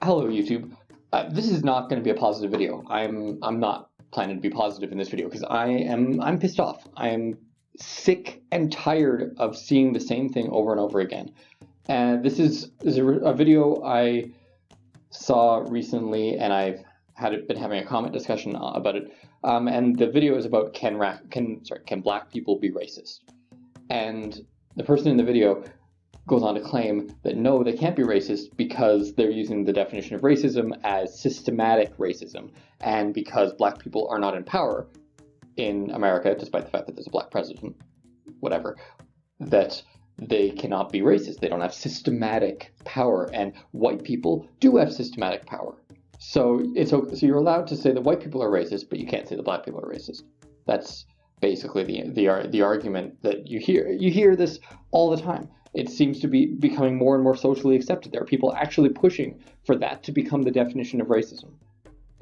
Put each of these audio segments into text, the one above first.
Hello, YouTube. This is not going to be a positive video. I'm not planning to be positive in this video because I'm pissed off. I am sick and tired of seeing the same thing over and over again. And this is a video I saw recently, and I've been having a comment discussion about it. And the video is about can black people be racist? And the person in the video goes on to claim that no, they can't be racist because they're using the definition of racism as systematic racism, and because black people are not in power in America, despite the fact that there's a black president, whatever, that they cannot be racist. They don't have systematic power, and white people do have systematic power. So you're allowed to say that white people are racist, but you can't say that black people are racist. That's basically the argument that you hear. You hear this all the time. It seems to be becoming more and more socially accepted. There are people actually pushing for that to become the definition of racism,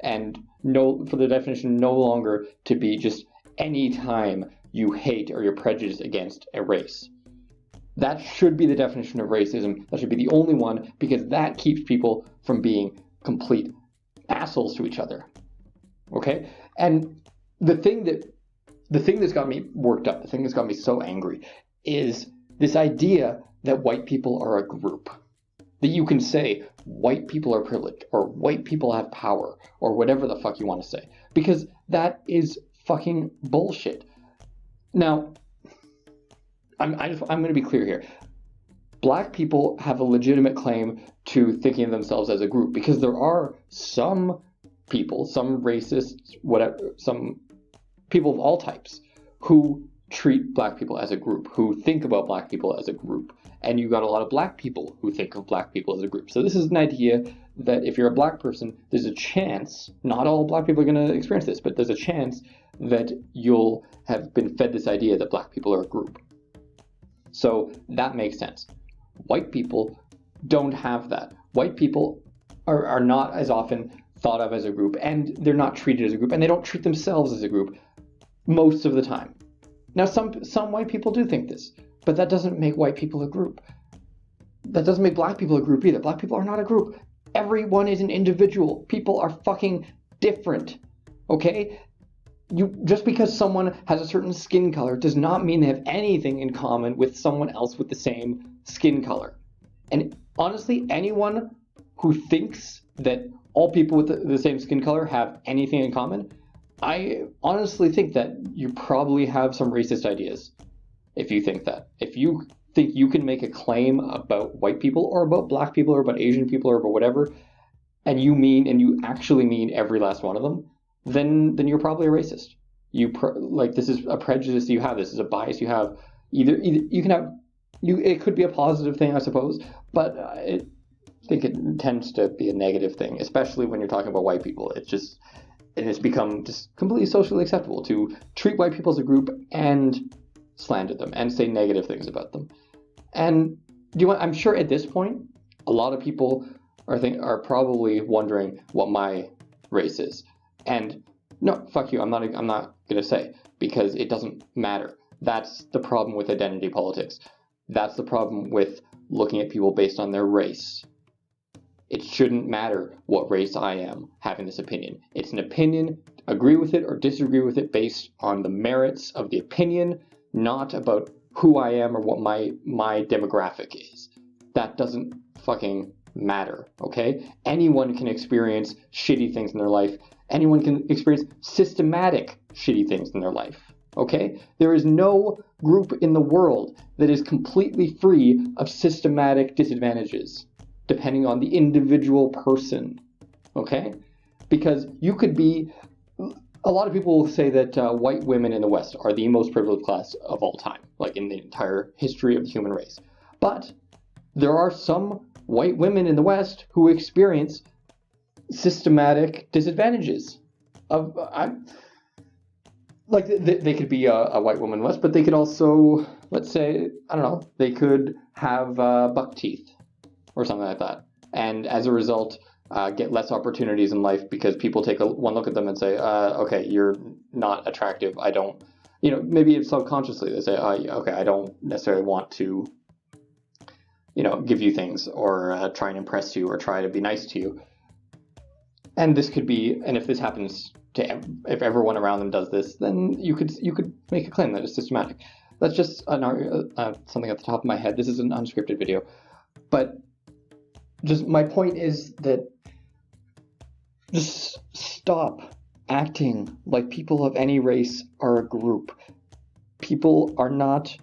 and for the definition no longer to be just any time you hate or you're prejudiced against a race. That should be the definition of racism. That should be the only one, because that keeps people from being complete assholes to each other. Okay? And the thing that's got me worked up, the thing that's got me so angry, is this idea that white people are a group. That you can say white people are privileged, or white people have power, or whatever the fuck you want to say. Because that is fucking bullshit. Now, I'm going to be clear here. Black people have a legitimate claim to thinking of themselves as a group, because there are some people, some racists, whatever, some people of all types who treat black people as a group, who think about black people as a group. And you got a lot of black people who think of black people as a group. So this is an idea that if you're a black person, there's a chance, not all black people are going to experience this, but there's a chance that you'll have been fed this idea that black people are a group. So that makes sense. White people don't have that. White people are not as often thought of as a group, and they're not treated as a group, and they don't treat themselves as a group most of the time. Now, some white people do think this, but that doesn't make white people a group. That doesn't make black people a group either. Black people are not a group. Everyone is an individual. People are fucking different, okay? Just because someone has a certain skin color does not mean they have anything in common with someone else with the same skin color. And honestly, anyone who thinks that all people with the same skin color have anything in common, I honestly think that you probably have some racist ideas if you think that. If you think you can make a claim about white people or about black people or about Asian people or about whatever, and you actually mean every last one of them, then you're probably a racist. This is a prejudice you have. This is a bias you have. Either you can have, it could be a positive thing, I suppose, but I think it tends to be a negative thing, especially when you're talking about white people. It's become just completely socially acceptable to treat white people as a group and slander them and say negative things about them. And I'm sure at this point, a lot of people are probably wondering what my race is. And no, fuck you, I'm not going to say, because it doesn't matter. That's the problem with identity politics. That's the problem with looking at people based on their race. It shouldn't matter what race I am having this opinion. It's an opinion, agree with it or disagree with it based on the merits of the opinion, not about who I am or what my demographic is. That doesn't fucking matter, okay? Anyone can experience shitty things in their life. Anyone can experience systematic shitty things in their life, okay? There is no group in the world that is completely free of systematic disadvantages, depending on the individual person, okay? Because you could be, a lot of people will say that white women in the West are the most privileged class of all time, like in the entire history of the human race. But there are some white women in the West who experience systematic disadvantages. They could be a white woman in the West, but they could also, let's say, I don't know, they could have buck teeth or something like that, and as a result get less opportunities in life because people take one look at them and say, okay, you're not attractive, I don't, maybe subconsciously they say, okay, I don't necessarily want to, give you things or try and impress you or try to be nice to you. And this could be, and if this happens to, if everyone around them does this, then you could make a claim that it's systematic. That's just something at the top of my head. This is an unscripted video, but just my point is that just stop acting like people of any race are a group. People are not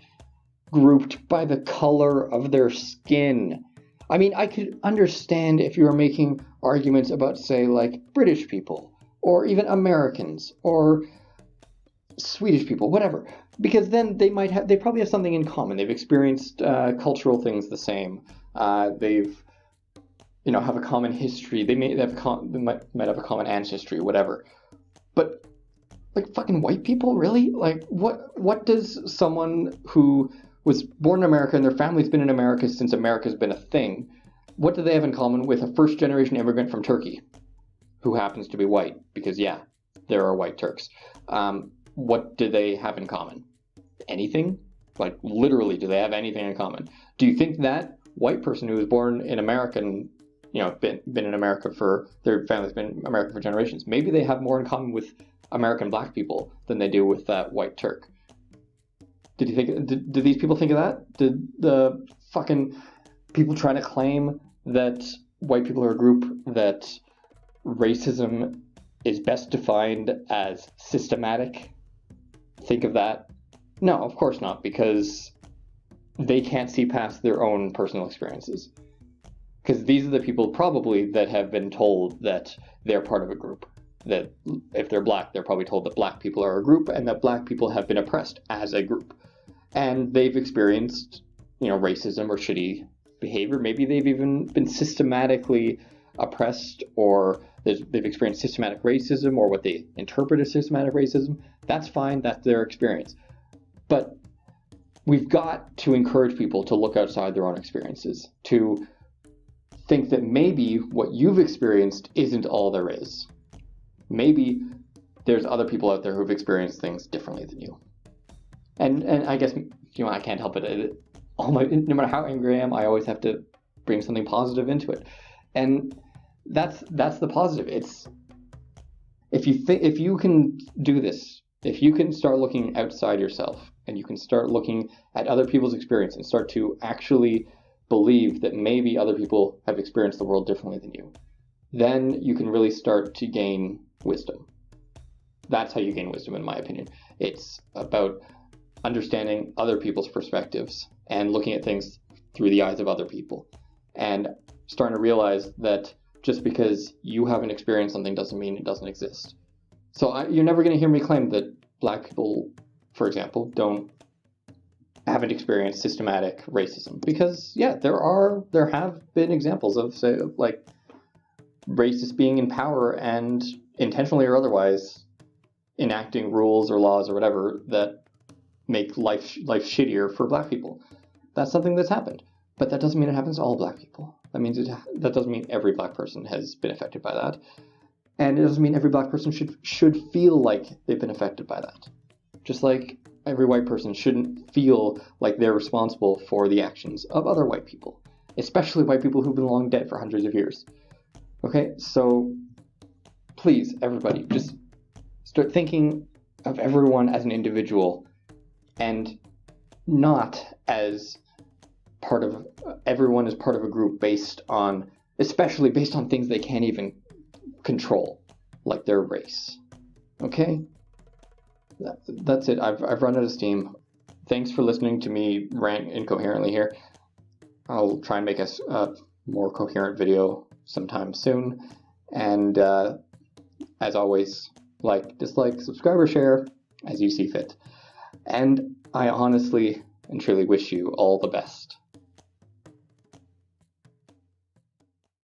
grouped by the color of their skin. I mean, I could understand if you were making arguments about, say, like British people, or even Americans, or Swedish people, whatever, because then they probably have something in common. They've experienced cultural things the same. They've, have a common history. They might have a common ancestry, whatever. But like fucking white people, really? Like what does someone who was born in America and their family's been in America since America's been a thing, what do they have in common with a first-generation immigrant from Turkey who happens to be white? Because, yeah, there are white Turks. What do they have in common? Anything? Like, literally, do they have anything in common? Do you think that white person who was born in America and, been in America for, their family's been in America for generations, maybe they have more in common with American black people than they do with that white Turk? Did these people think of that? Did the fucking people trying to claim that white people are a group that racism is best defined as systematic think of that? No, of course not, because they can't see past their own personal experiences. Because these are the people probably that have been told that they're part of a group. That if they're black, they're probably told that black people are a group and that black people have been oppressed as a group. And they've experienced, racism or shitty behavior. Maybe they've even been systematically oppressed, or they've experienced systematic racism, or what they interpret as systematic racism. That's fine. That's their experience. But we've got to encourage people to look outside their own experiences, to think that maybe what you've experienced isn't all there is. Maybe there's other people out there who've experienced things differently than you. And I guess, I can't help it. No matter how angry I am, I always have to bring something positive into it. And that's the positive. It's if you can do this, if you can start looking outside yourself and you can start looking at other people's experience and start to actually believe that maybe other people have experienced the world differently than you, then you can really start to gain wisdom. That's how you gain wisdom, in my opinion. It's about understanding other people's perspectives and looking at things through the eyes of other people, and starting to realize that just because you haven't experienced something doesn't mean it doesn't exist. So you're never going to hear me claim that black people, for example, haven't experienced systematic racism, because there have been examples of, say, like racists being in power and intentionally or otherwise enacting rules or laws or whatever that make life shittier for black people. That's something that's happened, but that doesn't mean it happens to all black people. That doesn't mean every black person has been affected by that, and it doesn't mean every black person should feel like they've been affected by that. Just like every white person shouldn't feel like they're responsible for the actions of other white people, especially white people who've been long dead for hundreds of years. Okay, so please, everybody, just start thinking of everyone as an individual and not as everyone is part of a group especially based on things they can't even control, like their race. Okay? That's it. I've run out of steam. Thanks for listening to me rant incoherently here. I'll try and make a more coherent video sometime soon. And as always, like, dislike, subscribe, or share as you see fit. And I honestly and truly wish you all the best.